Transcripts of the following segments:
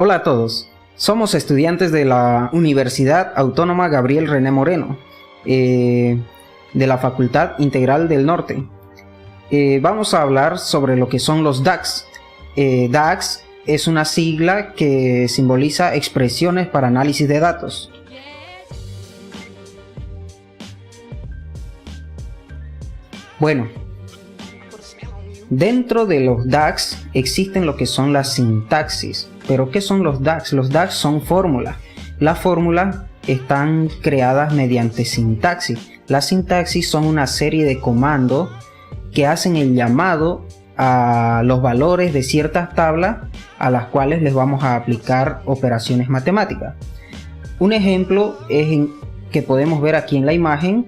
Hola a todos, somos estudiantes de la Universidad Autónoma Gabriel René Moreno, de la Facultad Integral del Norte. Vamos a hablar sobre lo que son los DAGs. DAGs es una sigla que simboliza expresiones para análisis de datos. Bueno, dentro de los DAGs existen lo que son las sintaxis. ¿Pero qué son los DAGs? Los DAGs son fórmulas. Las fórmulas están creadas mediante sintaxis. Las sintaxis son una serie de comandos que hacen el llamado a los valores de ciertas tablas a las cuales les vamos a aplicar operaciones matemáticas. Un ejemplo es que podemos ver aquí en la imagen,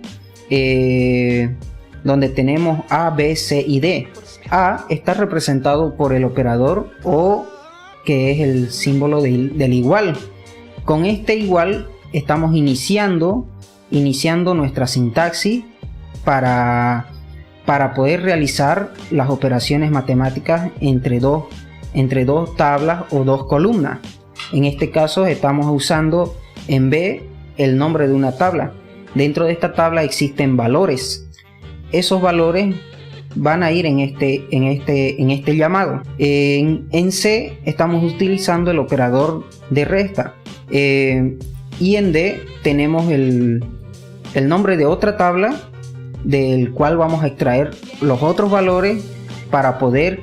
donde tenemos A, B, C y D. A está representado por el operador O, que es el símbolo del igual. Con este igual estamos iniciando nuestra sintaxis para poder realizar las operaciones matemáticas entre dos tablas o dos columnas. En este caso estamos usando en B el nombre de una tabla. Dentro de esta tabla existen valores. Esos valores van a ir en este llamado. En C estamos utilizando el operador de resta, y en D tenemos el nombre de otra tabla del cual vamos a extraer los otros valores para poder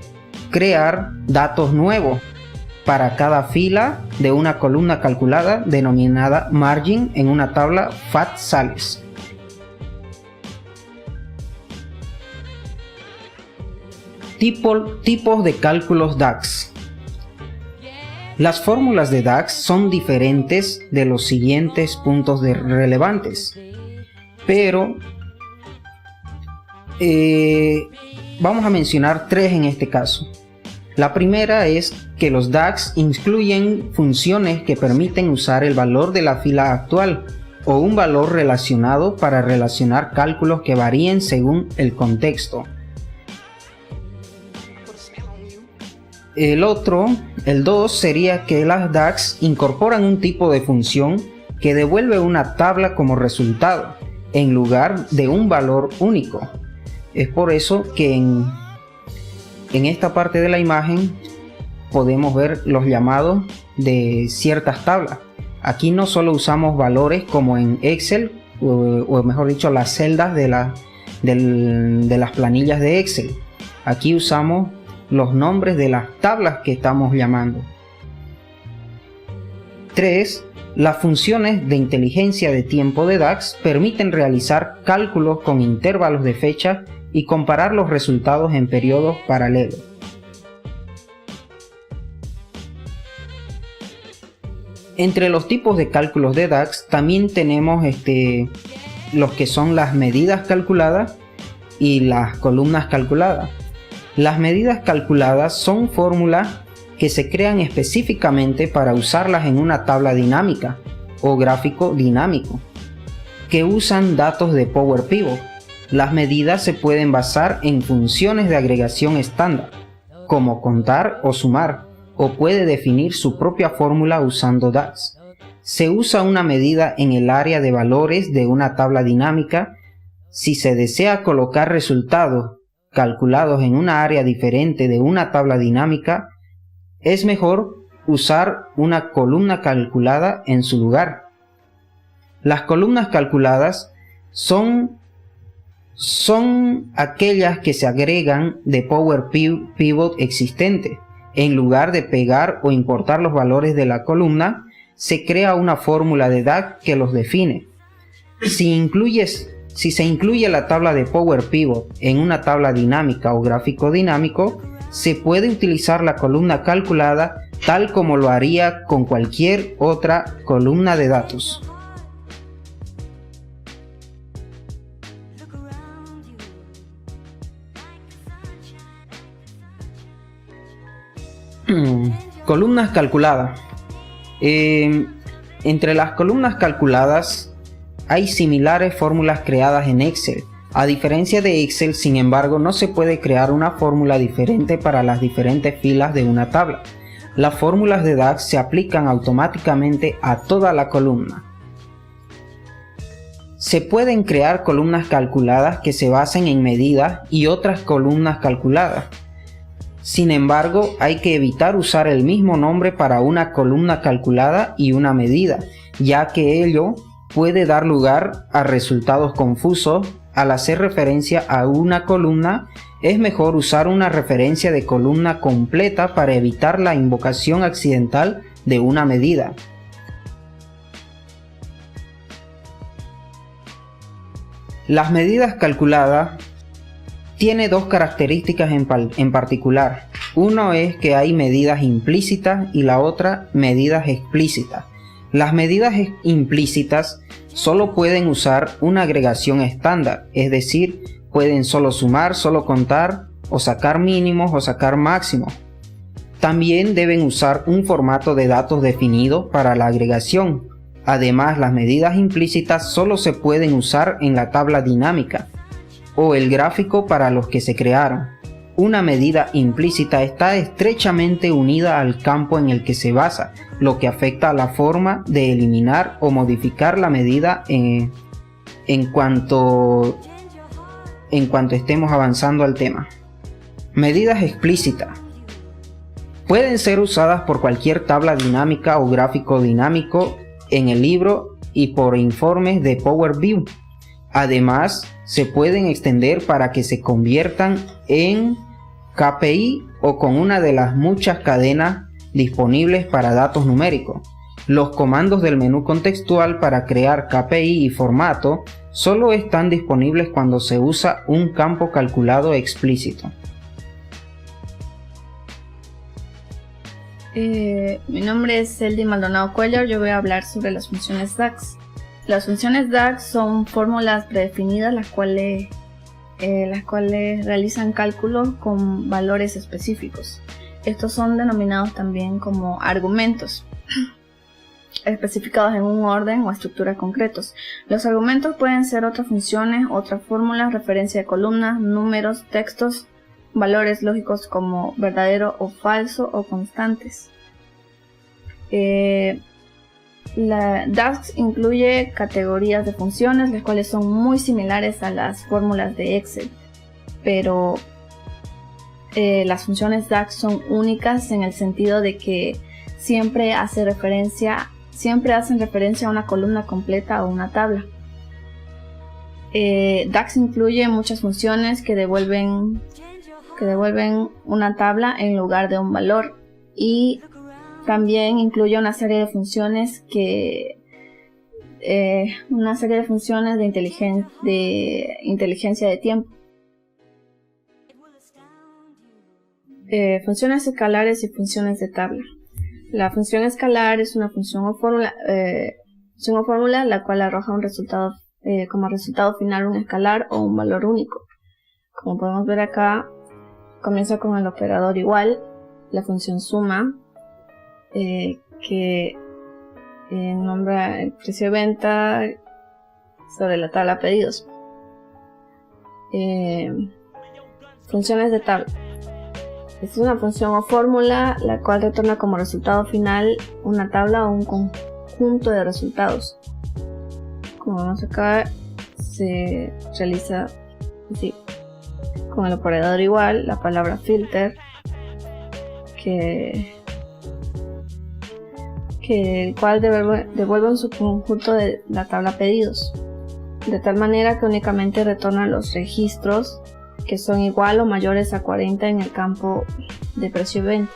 crear datos nuevos para cada fila de una columna calculada denominada margin en una tabla FAT-SALES. Tipos de cálculos DAGs. Las fórmulas de DAGs son diferentes de los siguientes puntos relevantes, pero vamos a mencionar tres en este caso. La primera es que los DAGs incluyen funciones que permiten usar el valor de la fila actual o un valor relacionado para relacionar cálculos que varíen según el contexto. El 2 sería que las DAGs incorporan un tipo de función que devuelve una tabla como resultado en lugar de un valor único. Es por eso que en esta parte de la imagen podemos ver los llamados de ciertas tablas. Aquí no solo usamos valores como en Excel, o mejor dicho, las celdas de las planillas de Excel. Aquí usamos los nombres de las tablas que estamos llamando. 3. Las funciones de inteligencia de tiempo de DAGs permiten realizar cálculos con intervalos de fecha y comparar los resultados en periodos paralelos. Entre los tipos de cálculos de DAGs también tenemos los que son las medidas calculadas y las columnas calculadas. Las medidas calculadas son fórmulas que se crean específicamente para usarlas en una tabla dinámica o gráfico dinámico, que usan datos de Power Pivot. Las medidas se pueden basar en funciones de agregación estándar, como contar o sumar, o puede definir su propia fórmula usando DAGs. Se usa una medida en el área de valores de una tabla dinámica si se desea colocar resultados calculados en una área diferente de una tabla dinámica. Es mejor usar una columna calculada en su lugar. Las columnas calculadas son aquellas que se agregan de Power Pivot existente. En lugar de pegar o importar los valores de la columna, se crea una fórmula de DAG que los define. Si se incluye la tabla de Power Pivot en una tabla dinámica o gráfico dinámico, se puede utilizar la columna calculada tal como lo haría con cualquier otra columna de datos. Columnas calculadas. Entre las columnas calculadas hay similares fórmulas creadas en Excel. A diferencia de Excel, sin embargo, no se puede crear una fórmula diferente para las diferentes filas de una tabla. Las fórmulas de DAX se aplican automáticamente a toda la columna. Se pueden crear columnas calculadas que se basen en medidas y otras columnas calculadas. Sin embargo, hay que evitar usar el mismo nombre para una columna calculada y una medida, ya que ello puede dar lugar a resultados confusos. Al hacer referencia a una columna, es mejor usar una referencia de columna completa para evitar la invocación accidental de una medida. Las medidas calculadas tiene dos características en particular. Uno es que hay medidas implícitas y la otra medidas explícitas. Las medidas implícitas solo pueden usar una agregación estándar, es decir, pueden solo sumar, solo contar, o sacar mínimos o sacar máximos. También deben usar un formato de datos definido para la agregación. Además, las medidas implícitas solo se pueden usar en la tabla dinámica o el gráfico para los que se crearon. Una medida implícita está estrechamente unida al campo en el que se basa, lo que afecta a la forma de eliminar o modificar la medida en cuanto estemos avanzando al tema. Medidas explícitas pueden ser usadas por cualquier tabla dinámica o gráfico dinámico en el libro y por informes de Power BI. Además, se pueden extender para que se conviertan en KPI o con una de las muchas cadenas disponibles para datos numéricos. Los comandos del menú contextual para crear KPI y formato solo están disponibles cuando se usa un campo calculado explícito. Mi nombre es Celdy Maldonado Cuellar. Yo voy a hablar sobre las funciones DAX. Las funciones DAX son fórmulas predefinidas las cuales realizan cálculos con valores específicos. Estos son denominados también como argumentos, especificados en un orden o estructura concretos. Los argumentos pueden ser otras funciones, otras fórmulas, referencia de columnas, números, textos, valores lógicos como verdadero o falso o constantes. La DAX incluye categorías de funciones, las cuales son muy similares a las fórmulas de Excel, pero las funciones DAX son únicas en el sentido de que siempre hacen referencia a una columna completa o una tabla. DAX incluye muchas funciones que devuelven una tabla en lugar de un valor, y también incluye una serie de funciones de inteligencia de tiempo. Funciones escalares y funciones de tabla. La función escalar es una función o fórmula la cual arroja un resultado como resultado final un escalar o un valor único. Como podemos ver acá, comienza con el operador igual, la función suma, que nombra el precio de venta sobre la tabla pedidos. Funciones de tabla. Es una función o fórmula la cual retorna como resultado final una tabla o un conjunto de resultados. Como vemos acá, se realiza así, con el operador igual, la palabra filter, el cual devuelve en su conjunto de la tabla pedidos, de tal manera que únicamente retorna los registros que son igual o mayores a 40 en el campo de precio de venta.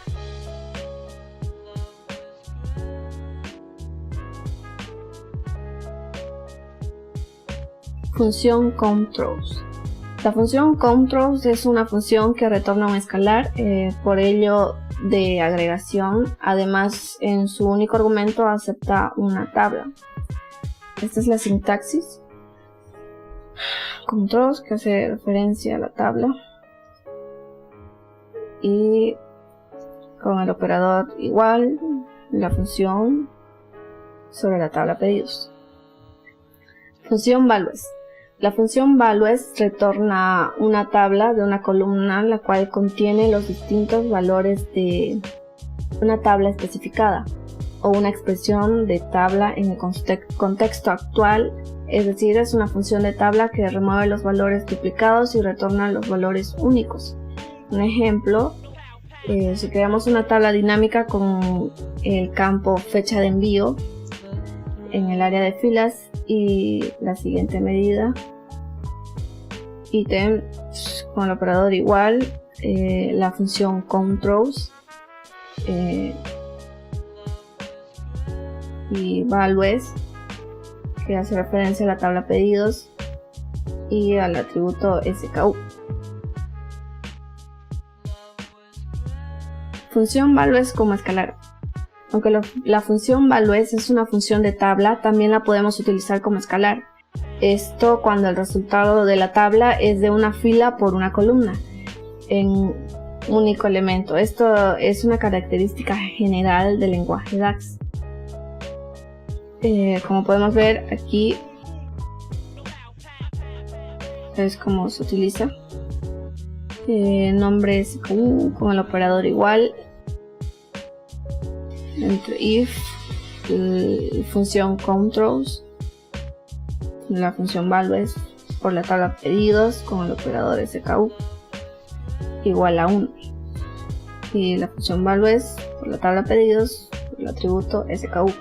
Función COUNTROWS. La función COUNTROWS es una función que retorna un escalar, por ello de agregación. Además, en su único argumento acepta una tabla. Esta es la sintaxis. COUNTROWS, que hace referencia a la tabla, y con el operador igual, la función sobre la tabla pedidos. Función values. La función values retorna una tabla de una columna la cual contiene los distintos valores de una tabla especificada o una expresión de tabla en el contexto actual, es decir, es una función de tabla que remueve los valores duplicados y retorna los valores únicos. Un ejemplo, si creamos una tabla dinámica con el campo fecha de envío en el área de filas y la siguiente medida, ítem con el operador igual, la función countRows y values, que hace referencia a la tabla pedidos y al atributo SKU. Función values como escalar. Aunque la función values es una función de tabla, también la podemos utilizar como escalar. Esto cuando el resultado de la tabla es de una fila por una columna en único elemento. Esto es una característica general del lenguaje DAX. Como podemos ver aquí es como se utiliza. Nombre SKU con el operador igual, entre if, función countRows, la función values por la tabla pedidos con el operador SKU igual a 1, y la función values por la tabla pedidos por el atributo SKU.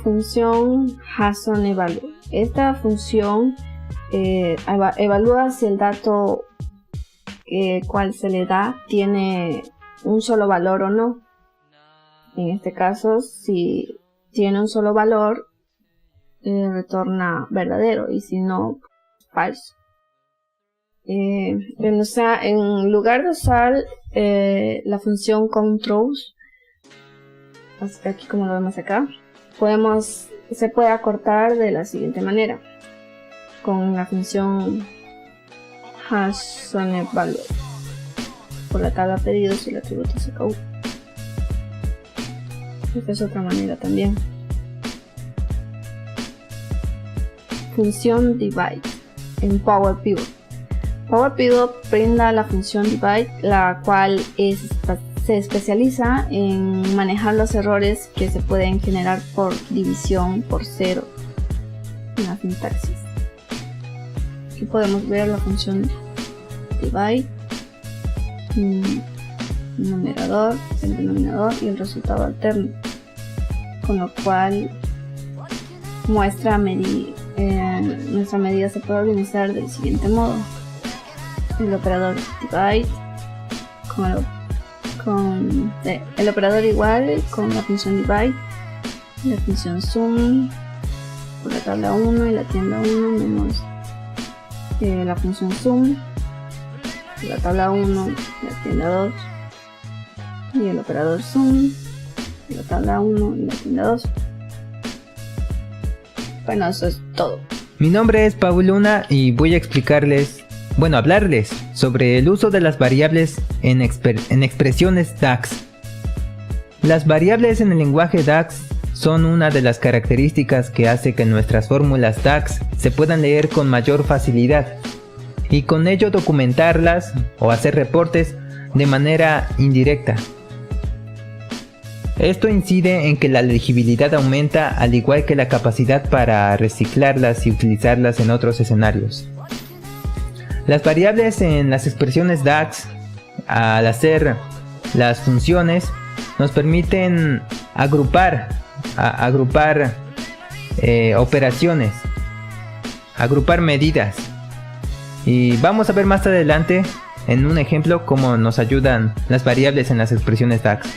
Función JSON-evalue. Esta función evalúa si el dato cual se le da tiene un solo valor o no. En este caso, si tiene un solo valor, retorna verdadero, y si no, falso. En lugar de usar la función countRows, aquí como lo vemos acá, se puede acortar de la siguiente manera, con la función JSON-evalue por la tabla pedidos y el atributo SKU. Esta es otra manera también. Función divide en Power Pivot. Power Pivot brinda la función divide, la cual se especializa en manejar los errores que se pueden generar por división por cero en la sintaxis. Aquí podemos ver la función divide, numerador, el denominador y el resultado alterno, con lo cual nuestra medida se puede organizar del siguiente modo: el operador divide el operador igual con la función divide, la función sum por la tabla 1 y la tienda 1 menos la función sum por la tabla 1 y la tienda 2 y el operador sum por la tabla 1 y la tienda 2. Bueno, eso es todo. Mi nombre es Paul Luna y voy a hablarles sobre el uso de las variables en expresiones DAX. Las variables en el lenguaje DAX son una de las características que hace que nuestras fórmulas DAX se puedan leer con mayor facilidad y con ello documentarlas o hacer reportes de manera indirecta. Esto incide en que la legibilidad aumenta, al igual que la capacidad para reciclarlas y utilizarlas en otros escenarios. Las variables en las expresiones DAX, al hacer las funciones, nos permiten agrupar operaciones, agrupar medidas, y vamos a ver más adelante en un ejemplo cómo nos ayudan las variables en las expresiones DAX.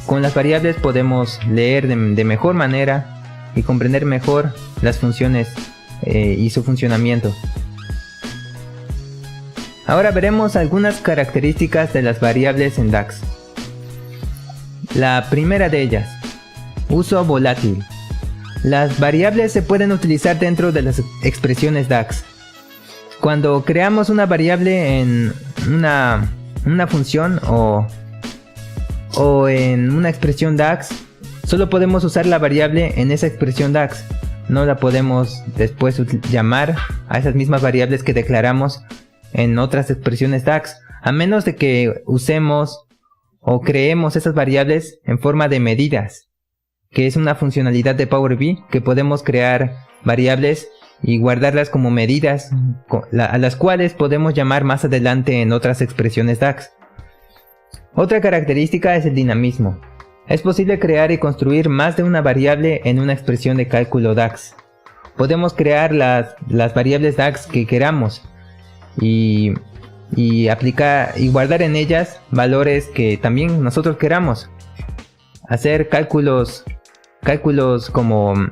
Con las variables podemos leer de mejor manera y comprender mejor las funciones y su funcionamiento. Ahora veremos algunas características de las variables en DAX. La primera de ellas, uso volátil. Las variables se pueden utilizar dentro de las expresiones DAX. Cuando creamos una variable en una función o en una expresión DAX, solo podemos usar la variable en esa expresión DAX. No la podemos después llamar a esas mismas variables que declaramos en otras expresiones DAX, a menos de que usemos o creemos esas variables en forma de medidas, que es una funcionalidad de Power BI que podemos crear variables y guardarlas como medidas a las cuales podemos llamar más adelante en otras expresiones DAX. Otra característica es el dinamismo. Es posible crear y construir más de una variable en una expresión de cálculo DAX. Podemos crear las variables DAX que queramos y aplicar y guardar en ellas valores que también nosotros queramos. Hacer cálculos como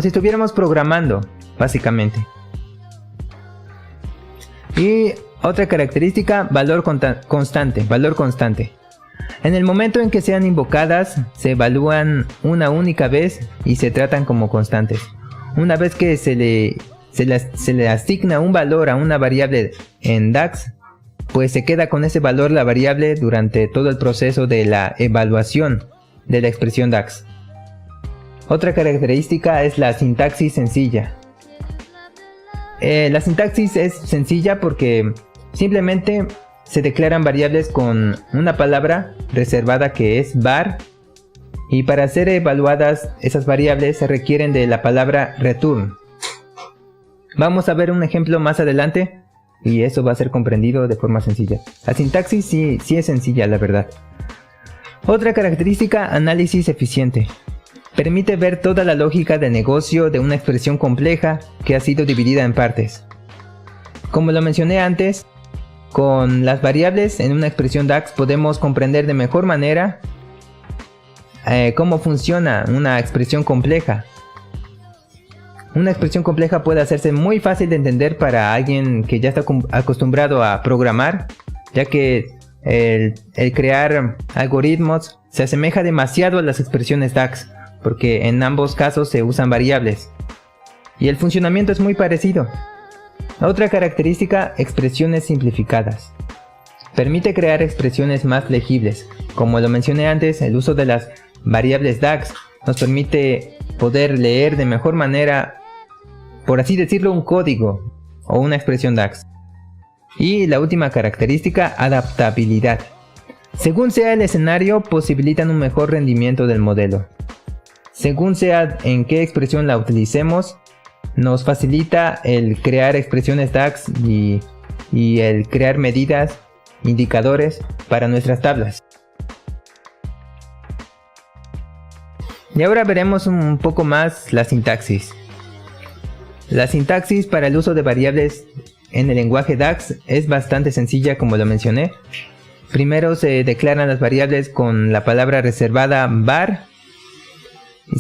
si estuviéramos programando, básicamente. Y otra característica, valor constante. En el momento en que sean invocadas, se evalúan una única vez y se tratan como constantes. Una vez que se le asigna un valor a una variable en DAX, pues se queda con ese valor la variable durante todo el proceso de la evaluación de la expresión DAX. Otra característica es la sintaxis sencilla. La sintaxis es sencilla porque simplemente se declaran variables con una palabra reservada que es var, y para ser evaluadas esas variables se requieren de la palabra return. Vamos a ver un ejemplo más adelante y eso va a ser comprendido de forma sencilla. La sintaxis sí es sencilla, la verdad. Otra característica, análisis eficiente. Permite ver toda la lógica de negocio de una expresión compleja que ha sido dividida en partes. Como lo mencioné antes, con las variables en una expresión DAX podemos comprender de mejor manera cómo funciona una expresión compleja. Una expresión compleja puede hacerse muy fácil de entender para alguien que ya está acostumbrado a programar, ya que el crear algoritmos se asemeja demasiado a las expresiones DAX, porque en ambos casos se usan variables y el funcionamiento es muy parecido. Otra característica, expresiones simplificadas. Permite crear expresiones más legibles. Como lo mencioné antes, el uso de las variables DAX nos permite poder leer de mejor manera, por así decirlo, un código o una expresión DAX. Y la última característica, adaptabilidad. Según sea el escenario, posibilitan un mejor rendimiento del modelo. Según sea en qué expresión la utilicemos, nos facilita el crear expresiones DAX y el crear medidas, indicadores para nuestras tablas. Y ahora veremos un poco más la sintaxis. La sintaxis para el uso de variables en el lenguaje DAX es bastante sencilla, como lo mencioné. Primero se declaran las variables con la palabra reservada var,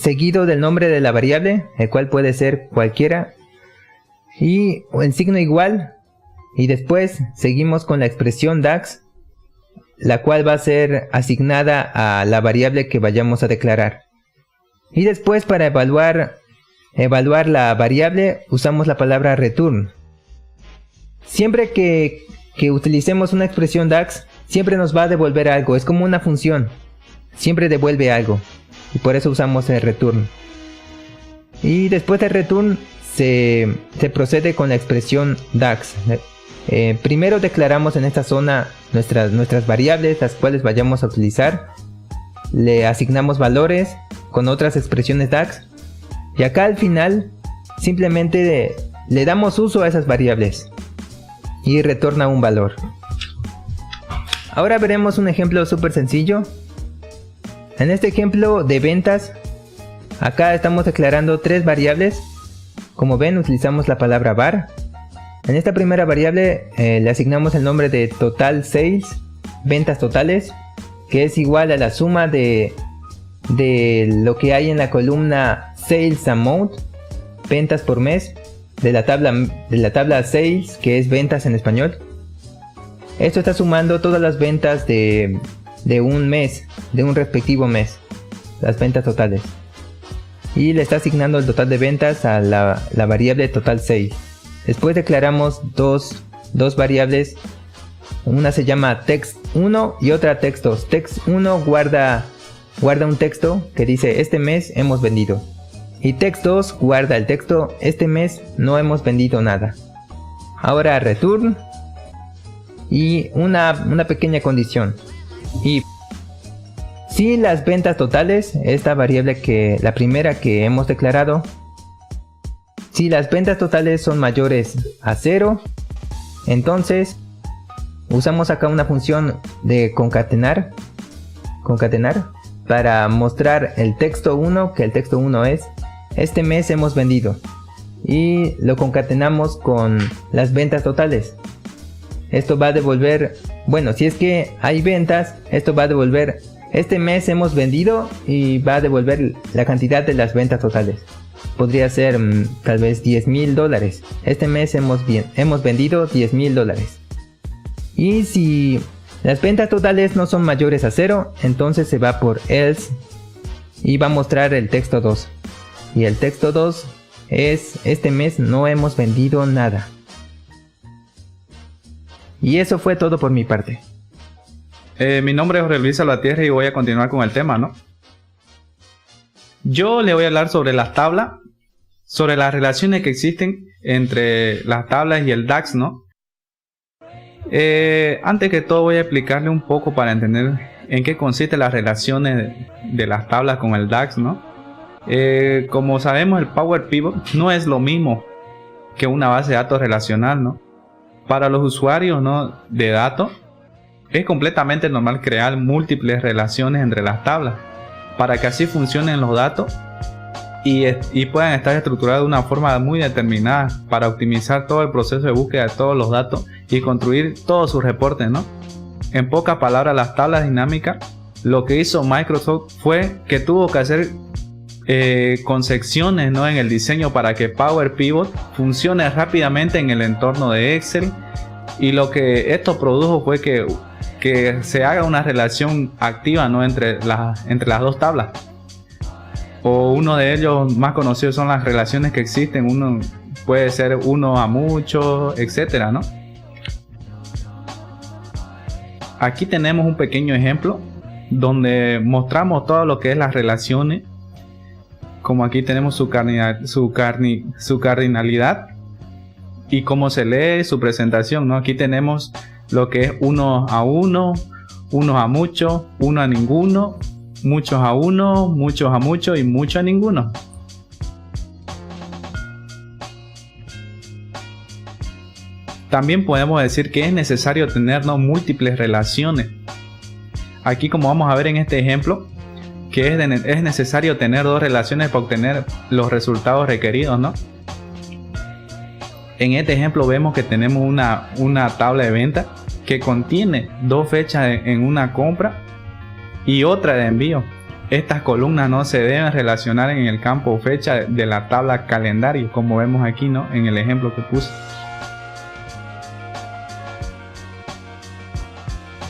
seguido del nombre de la variable, el cual puede ser cualquiera, y el signo igual, y después seguimos con la expresión DAX, la cual va a ser asignada a la variable que vayamos a declarar. Y después, para evaluar la variable, usamos la palabra return. Siempre que utilicemos una expresión DAX, siempre nos va a devolver algo, es como una función, siempre devuelve algo. Y por eso usamos el return. Y después del return se procede con la expresión DAX. Primero declaramos en esta zona nuestras variables, las cuales vayamos a utilizar. Le asignamos valores con otras expresiones DAX. Y acá al final simplemente le damos uso a esas variables. Y retorna un valor. Ahora veremos un ejemplo súper sencillo. En este ejemplo de ventas, acá estamos declarando tres variables. Como ven, utilizamos la palabra var. En esta primera variable le asignamos el nombre de total sales, ventas totales, que es igual a la suma de lo que hay en la columna sales amount, ventas por mes, de la tabla sales, que es ventas en español. Esto está sumando todas las ventas de un mes, de un respectivo mes, las ventas totales, y le está asignando el total de ventas a la variable total sales. Después declaramos dos variables, una se llama text1 y otra text2. Text1 guarda un texto que dice este mes hemos vendido, y text2 guarda el texto este mes no hemos vendido nada. Ahora return y una pequeña condición, y Si las ventas totales, esta variable la primera que hemos declarado, si las ventas totales son mayores a 0, entonces usamos acá una función de concatenar para mostrar el texto 1, que el texto 1 es este mes hemos vendido, y lo concatenamos con las ventas totales. Esto va a devolver, bueno, si es que hay ventas, esto va a devolver este mes hemos vendido y va a devolver la cantidad de las ventas totales. Podría ser tal vez $10,000. Este mes hemos vendido $10,000. Y si las ventas totales no son mayores a 0, entonces se va por else y va a mostrar el texto 2. Y el texto 2 es este mes no hemos vendido nada. Y eso fue todo por mi parte. Mi nombre es Jorge Luis Salvatierra y voy a continuar con el tema, ¿no? Yo le voy a hablar sobre las tablas, sobre las relaciones que existen entre las tablas y el DAX, ¿no? Antes que todo voy a explicarle un poco para entender en qué consisten las relaciones de las tablas con el DAX, ¿no? Como sabemos, el Power Pivot no es lo mismo que una base de datos relacional, ¿no? Para los usuarios, ¿no?, de datos, es completamente normal crear múltiples relaciones entre las tablas para que así funcionen los datos y puedan estar estructurados de una forma muy determinada para optimizar todo el proceso de búsqueda de todos los datos y construir todos sus reportes, ¿no? En pocas palabras, las tablas dinámicas, lo que hizo Microsoft fue que tuvo que hacer concepciones, ¿no?, en el diseño para que Power Pivot funcione rápidamente en el entorno de Excel, y lo que esto produjo fue que se haga una relación activa, ¿no?, entre las dos tablas. O uno de ellos más conocidos son las relaciones que existen. Uno puede ser uno a mucho, etcétera, ¿no? Aquí tenemos un pequeño ejemplo donde mostramos todo lo que es las relaciones. Como aquí tenemos su cardinalidad y cómo se lee su presentación, ¿no? Aquí tenemos lo que es uno a uno, uno a mucho, uno a ninguno, muchos a uno, muchos a mucho y mucho a ninguno. También podemos decir que es necesario tener, ¿no?, múltiples relaciones. Aquí, como vamos a ver en este ejemplo, que es necesario tener dos relaciones para obtener los resultados requeridos, ¿no? En este ejemplo vemos que tenemos una tabla de venta que contiene dos fechas en una compra y otra de envío. Estas columnas no se deben relacionar en el campo fecha de la tabla calendario, como vemos aquí, ¿no?, en el ejemplo que puse.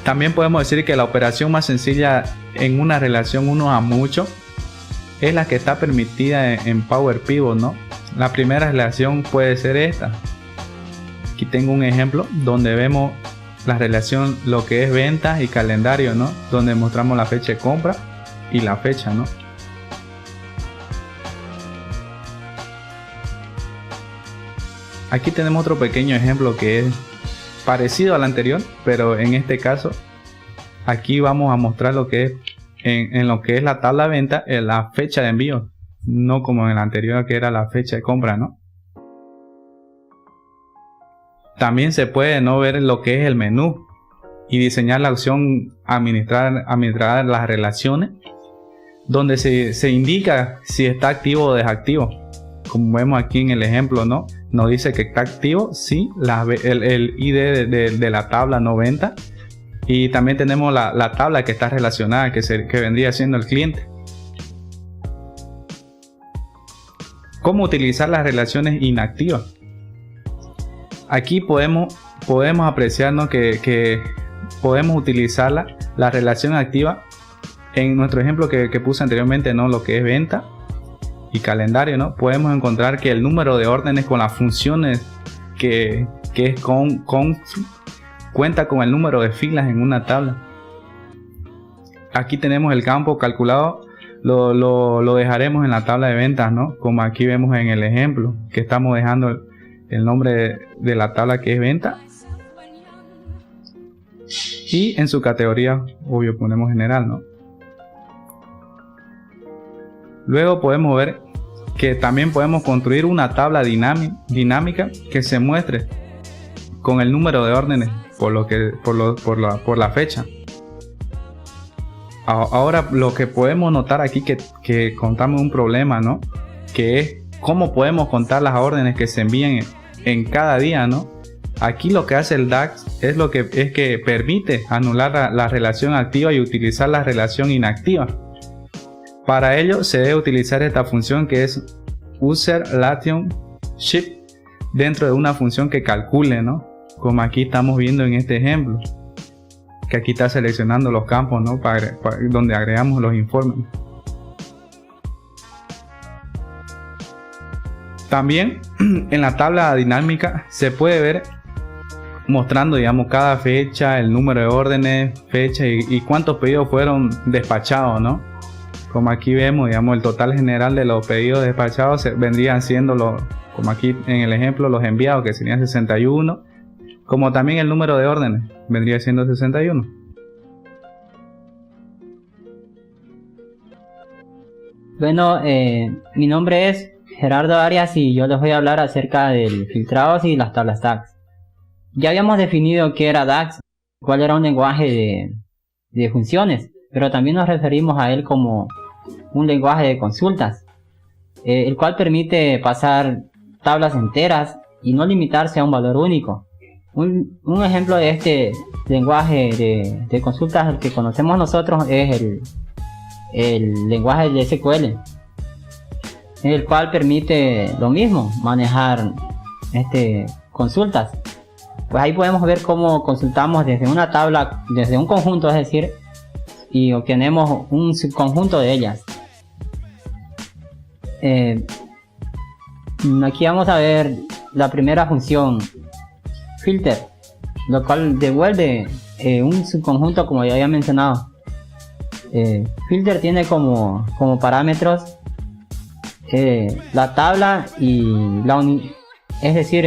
También podemos decir que la operación más sencilla en una relación uno a mucho es la que está permitida en Power Pivot, ¿no? La primera relación puede ser esta. Aquí tengo un ejemplo donde vemos la relación, lo que es ventas y calendario, ¿no?, donde mostramos la fecha de compra y la fecha, ¿no? Aquí tenemos otro pequeño ejemplo que es parecido al anterior, pero en este caso aquí vamos a mostrar lo que es en lo que es la tabla de venta, la fecha de envío, no como en el anterior que era la fecha de compra, ¿no? También se puede no ver lo que es el menú y diseñar la opción administrar las relaciones, donde se indica si está activo o desactivo. Como vemos aquí en el ejemplo, ¿no?, nos dice que está activo si el ID de la tabla 90, y también tenemos la tabla que está relacionada, que vendría siendo el cliente. ¿Cómo utilizar las relaciones inactivas? Aquí podemos apreciar, ¿no?, que podemos utilizar la relación activa en nuestro ejemplo que puse anteriormente, ¿no?, lo que es venta y calendario, ¿no? Podemos encontrar que el número de órdenes con las funciones que es cuenta con el número de filas en una tabla. Aquí tenemos el campo calculado, lo dejaremos en la tabla de ventas, ¿no?, como aquí vemos en el ejemplo, que estamos dejando el nombre de la tabla que es venta, y en su categoría obvio ponemos general, ¿no? Luego podemos ver que también podemos construir una tabla dinámica que se muestre con el número de órdenes por la fecha. Ahora lo que podemos notar aquí que contamos un problema, ¿no? Que es cómo podemos contar las órdenes que se envían en cada día, ¿no? Aquí lo que hace el DAX es que permite anular la relación activa y utilizar la relación inactiva. Para ello se debe utilizar esta función que es user_lation_shift dentro de una función que calcule, ¿no? Como aquí estamos viendo en este ejemplo, que aquí está seleccionando los campos, ¿no? para donde agregamos los informes. También en la tabla dinámica se puede ver mostrando, digamos, cada fecha, el número de órdenes, fecha y cuántos pedidos fueron despachados, ¿no? Como aquí vemos, digamos, el total general de los pedidos despachados vendrían siendo como aquí en el ejemplo, los enviados, que serían 61, como también el número de órdenes vendría siendo 61. Bueno, mi nombre es Gerardo Arias y yo les voy a hablar acerca del filtrado y las tablas DAX. Ya habíamos definido qué era DAX, cuál era un lenguaje de funciones, pero también nos referimos a él como un lenguaje de consultas, el cual permite pasar tablas enteras y no limitarse a un valor único. Un ejemplo de este lenguaje de consultas, el que conocemos nosotros, es el lenguaje de SQL, el cual permite lo mismo, manejar consultas. Pues ahí podemos ver cómo consultamos desde una tabla, desde un conjunto, es decir, y obtenemos un subconjunto de ellas. Aquí vamos a ver la primera función, filter, lo cual devuelve un subconjunto, como ya había mencionado. Filter tiene como parámetros la tabla y es decir,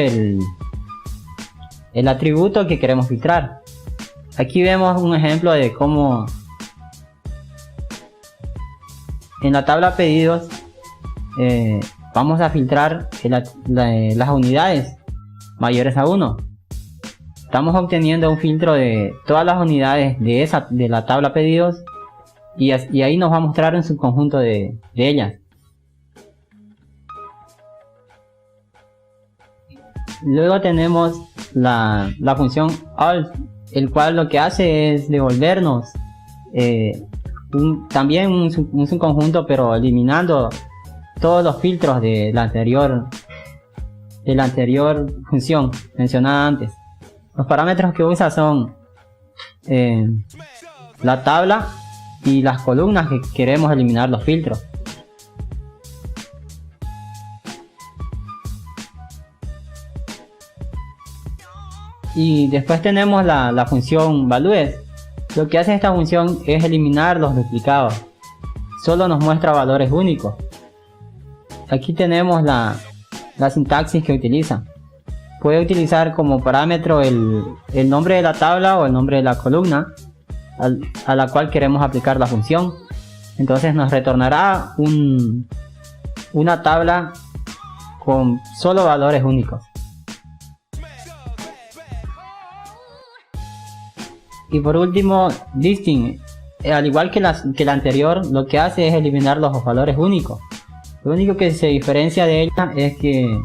el atributo que queremos filtrar. Aquí vemos un ejemplo de cómo en la tabla pedidos vamos a filtrar las unidades mayores a 1. Estamos obteniendo un filtro de todas las unidades de la tabla pedidos y ahí nos va a mostrar un subconjunto de ellas. Luego tenemos la función alt, el cual lo que hace es devolvernos también un subconjunto, pero eliminando todos los filtros de la anterior función mencionada antes. Los parámetros que usa son la tabla y las columnas que queremos eliminar los filtros. Y después tenemos la función values. Lo que hace esta función es eliminar los duplicados. Solo nos muestra valores únicos. Aquí tenemos la sintaxis que utiliza. Puede utilizar como parámetro el nombre de la tabla o el nombre de la columna a la cual queremos aplicar la función. Entonces nos retornará una tabla con solo valores únicos. Y por último, listing, al igual que la anterior, lo que hace es eliminar los valores únicos. Lo único que se diferencia de ella es que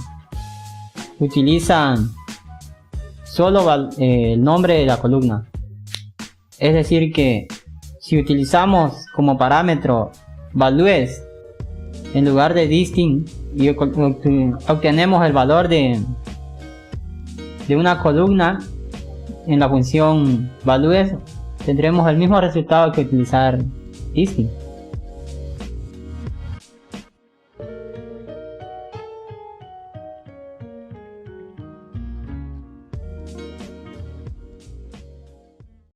utilizan solo el nombre de la columna. Es decir que si utilizamos como parámetro values en lugar de distinct y obtenemos el valor de una columna en la función values, tendremos el mismo resultado que utilizar distinct.